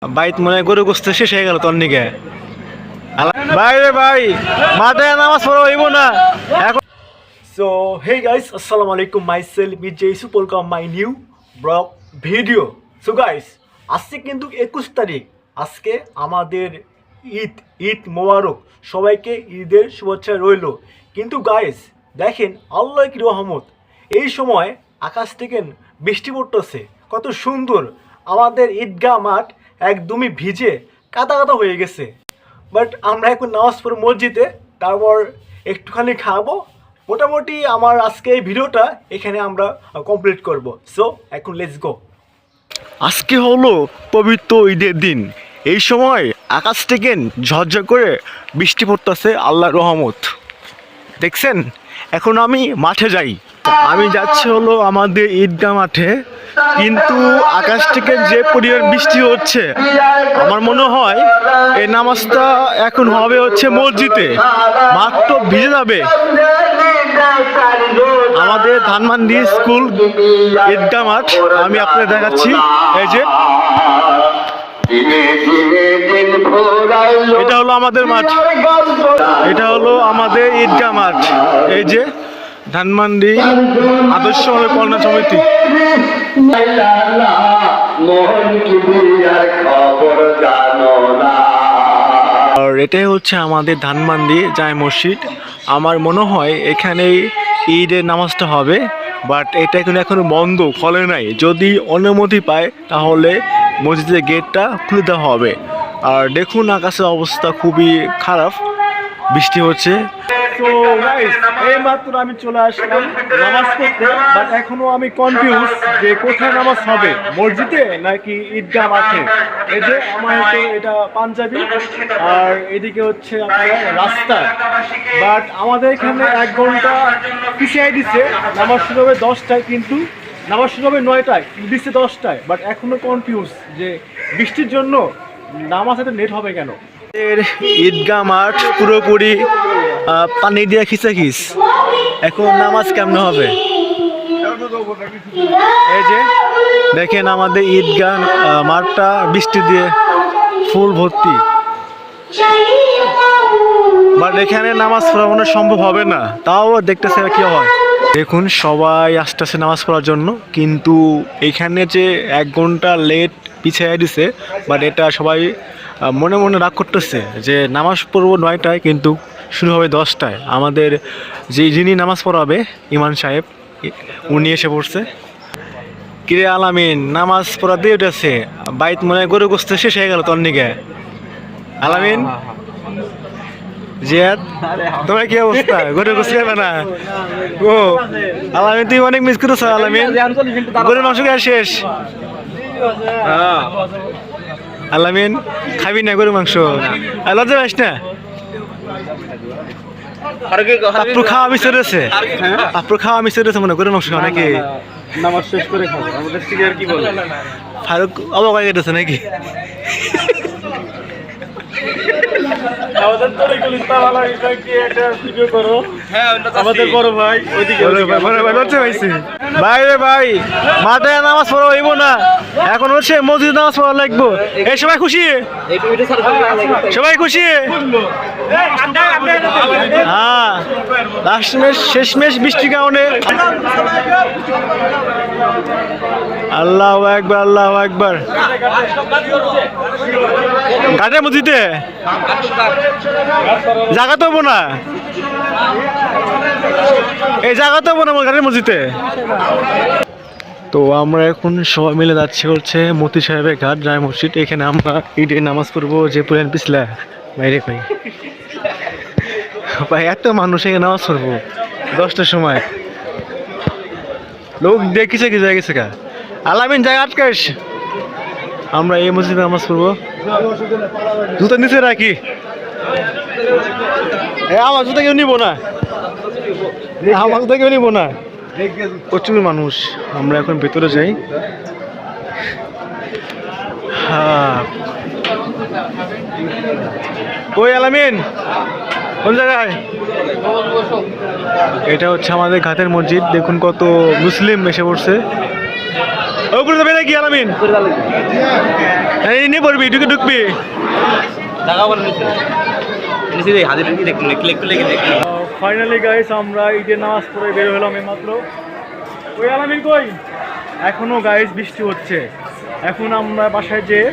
বাইত মনে গরু গোস্ত শেষ হয়ে গেল তোর নিকে ভাই রে ভাই মাথায় নামাজ পড়া হইব না এখন। সো হে গাইস, আসসালামু আলাইকুম, myself Mirza Yusuf, welcome my new blog video. So guys, আজকে কিন্তু 21 তারিখ, আজকে আমাদের ঈদ মোবারক, সবাইকে ঈদের শুভেচ্ছা রইল। কিন্তু গাইস দেখেন, আল্লাহ কি রহমত, এই সময় আকাশ থেকে বৃষ্টি পড়তেছে, কত সুন্দর। আমাদের ঈদগাহ মাঠ একদমই ভিজে কাদা কাদা হয়ে গেছে। বাট আমরা এখন নামাজ পড়ব মসজিদে, তারপর একটুখানি খাবো। মোটামুটি আমার আজকে এই ভিডিওটা এখানে আমরা কমপ্লিট করব। সো এখন লেটস গো। আজকে হলো পবিত্র ঈদের দিন, এই সময় আকাশ থেকে ঝরঝর করে বৃষ্টি পড়তেছে, আল্লাহর রহমত। দেখছেন, এখন আমি মাঠে যাই। আমি যাচ্ছি হলো আমাদের ঈদগাহ মাঠে, কিন্তু আকাশ থেকে যে পরিমাণ বৃষ্টি হচ্ছে, আমার মনে হয় এই নামাজটা এখন হবে হচ্ছে মসজিদে, মাঠ তো ভিজে যাবে। আমাদের ধানমান্ডি স্কুল ঈদগাহ মাঠ আমি আপনাদের দেখাচ্ছি। এই যে এটা হলো আমাদের মাঠ, এটা হলো আমাদের ঈদগাহ মাঠ। এই যে ধানমান্ডি আদর্শ কল্যাণ সমিতি। আর এটাই হচ্ছে আমাদের ধানমান্ডি জামে মসজিদ। আমার মনে হয় এখানেই ঈদের নামাজটা হবে, বাট এটা এখনো বন্ধ, খোলে নাই। যদি অনুমতি পায় তাহলে মসজিদের গেটটা খুলে দেওয়া হবে। আর দেখুন আকাশের অবস্থা খুবই খারাপ, বৃষ্টি হচ্ছে। তো গাইস, এই মাত্র আমি চলে আসলাম নামাজ পড়তে, বাট এখনো আমি কনফিউজ যে কোথায় নামাজ হবে, মসজিদে নাকি ঈদগাহ মাঠে। এই যে আমার তো এটা পাঞ্জাবি, আর এদিকে হচ্ছে আপনার রাস্তা। বাট আমাদের এখানে 1 ঘন্টা পিছিয়ে দিচ্ছে, নামাজ শুরু হবে 10টায়, কিন্তু নামাজ শুরু হবে 9টায়, দিচ্ছে 10টায়। বাট এখনো কনফিউজ যে বৃষ্টির জন্য নামাজ এত লেট হবে কেন। ঈদগাহ মাঠ পুরোপুরি পানি দিয়ে খিচাখিচ, এখন নামাজ কেমনে হবে। এই যে দেখেন আমাদের ঈদগাহ মাঠটা বৃষ্টি দিয়ে ফুল ভর্তি, বাট এখানে নামাজ পড়ানো সম্ভব হবে না। তাও দেখতেছে কি হয়। দেখুন সবাই আসতেছে নামাজ পড়ার জন্য, কিন্তু এখানে যে 1 ঘন্টা লেট পিছিয়ে দিছে, বাট এটা সবাই মনে মনে রাগ করতেছে যে নামাজ পড়বো 9টায়, কিন্তু শুরু হবে 10টায়। আমাদের যিনি নামাজ পড়াবে ইমাম সাহেব, উনি এসে পড়ছে। কিরে আলামিন, নামাজ পড়া দিয়ে উঠেছে, বাইত মনে গরু গোস্ত শেষ হয়ে গেল তোর নিকে। আলামিন, জিয়াদ, তোমার কি অবস্থা? গরু গোস্ত খাবে না? ও আলামিন, তুই অনেক মিস করছো। আলামিন, গরুর মাংস খাওয়া শেষ। আলামিন, খাবি না গরুর মাংস? লজ্জা পাস না? আপনার খাওয়া মিস করেছে, আপনার খাওয়া মিস করেছে মনে গরুর মাংস খাওয়া নাকি? নামাজ শেষ করে খাবো, আমাদের থেকে আর কি বলে। ফারুক অবাক হয়ে গেছে নাকি? আমাদের বড় ভাই ওইদিকে ভাই রে ভাই, মাথায় নামাজ পড়া হইব না, এখন হচ্ছে মসজিদ নামাজ পড়া লাগবো। এই সবাই খুশি, সবাই খুশি। হ্যাঁ, লাস্ট ম্যাচ শেষ ম্যাচ বৃষ্টির কারণে। আল্লাহু আকবার, আল্লাহু আকবার। ঘাটের মসজিদে জায়গা তো হবো না, এই জায়গা তো হবো না ঘাটের মসজিদে। তো আমরা এখন সবাই মিলে যাচ্ছি হচ্ছে মতি সাহেবের ঘাট জামে মসজিদ। এখানে আমরা ঈদের নামাজ পড়বো, যে পুরান পিছলা বাইরে ভাই। ভাই এত মানুষ এখানে নামাজ পড়বো 10টার সময়, লোক দেখিছে কি জায়গা গেছে কা। আলামিন, জায়গা আটকাস, আমরা এই মসজিদে নামাজ পড়বো। জুতা নিচে রাখি, আমার জুতা কেউ নিবো না, আমার জুতা কেউ নিবো না। প্রচুর মানুষ, আমরা এখন ভেতরে যাই। হ্যাঁ, ওই আলামিন কোন জায়গায়? এটা হচ্ছে আমাদের ঘাটের মসজিদ। দেখুন কত মুসলিম এসে পড়ছে। উপরে যাবে নাকি আলামিন? এই নিয়ে পড়বি ঢুকবি ফাইনালি গাইস আমরা ঈদের নামাজ পড়ে বের হলাম এইমাত্র। ওই আলামিন কই? এখনো গাইস বৃষ্টি হচ্ছে। এখন আমরা বাসায় যেয়ে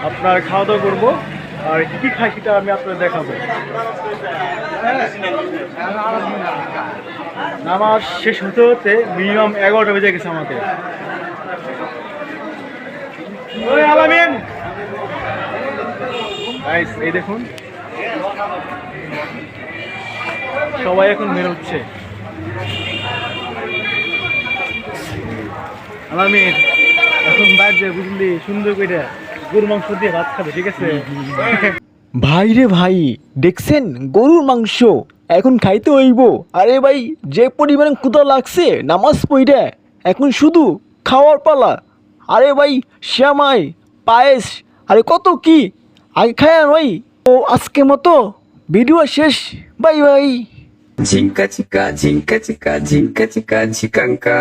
আপনার খাওয়া দাওয়া করবো, আর কি কি খাই সেটা আমি আপনাদের দেখাবো। নামাজ শেষ হতে হতে মিনিমাম 11টা বেজে গেছে আমাদের। ওই আলামিন গাইস এই দেখুন সবাই এখন বেরোচ্ছে। আলামিন এখন বাজে বুঝলি, সুন্দর করে গরুর মাংস দিয়ে ভাত খাবে, ঠিক আছে? ভাই রে ভাই, দেখছেন গরুর মাংস এখন খাইতে হইব। আরে ভাই যে পরিমাণে ক্ষুধা লাগছে নামাজ পড়ে, এখন শুধু খাওয়ার পালা। আরে ভাই শ্যামাই পায়েস আরে কত কি আগে খায় ভাই। ও আজকে মতো ভিডিও শেষ, bye bye. Jinka chika, jinka chika, jinka chika, chikanka.